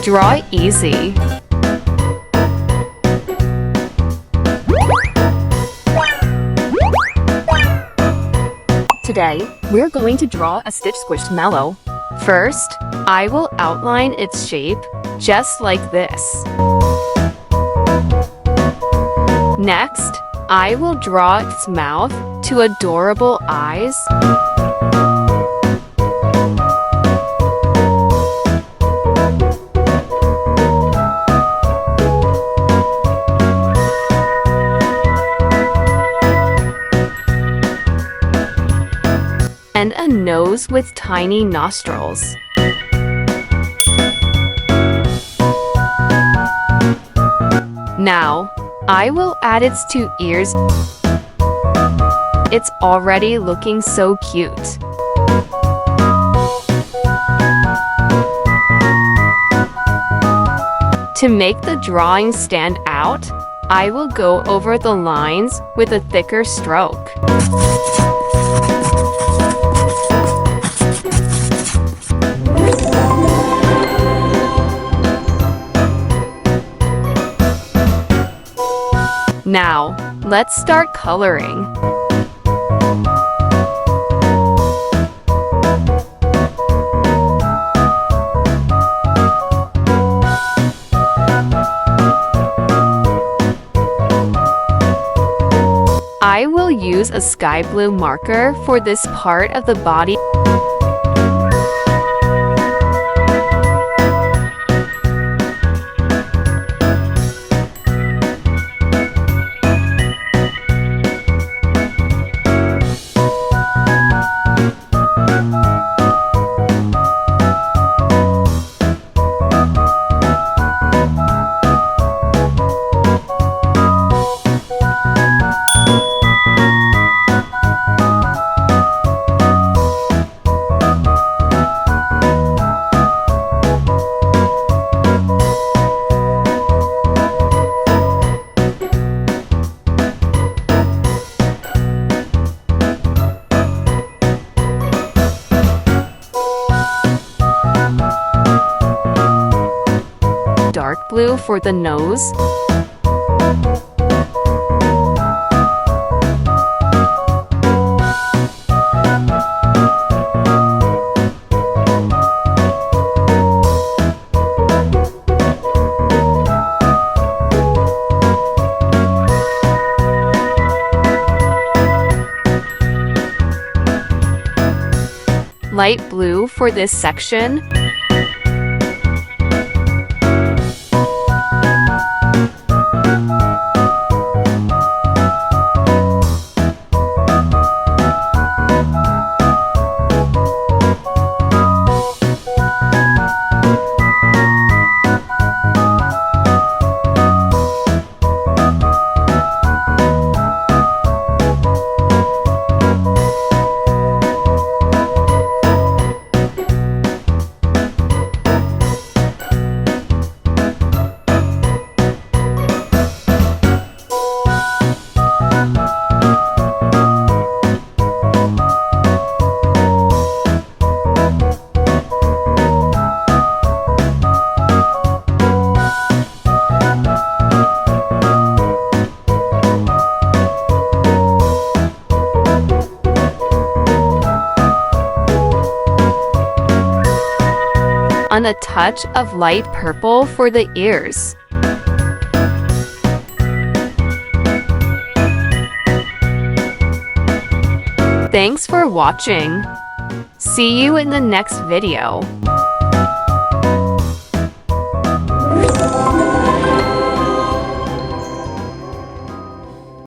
Draw easy. Today, we're going to draw a Stitch Squishmallow. First, I will outline its shape, just like this. Next, I will draw its mouth to adorable eyes. And a nose with tiny nostrils. Now, I will add its 2 ears. It's already looking so cute. To make the drawing stand out, I will go over the lines with a thicker stroke. Now, let's start coloring. I will use a sky blue marker for this part of the body. Dark blue for the nose. Light blue for this section. And a touch of light purple for the ears. Thanks for watching. See you in the next video.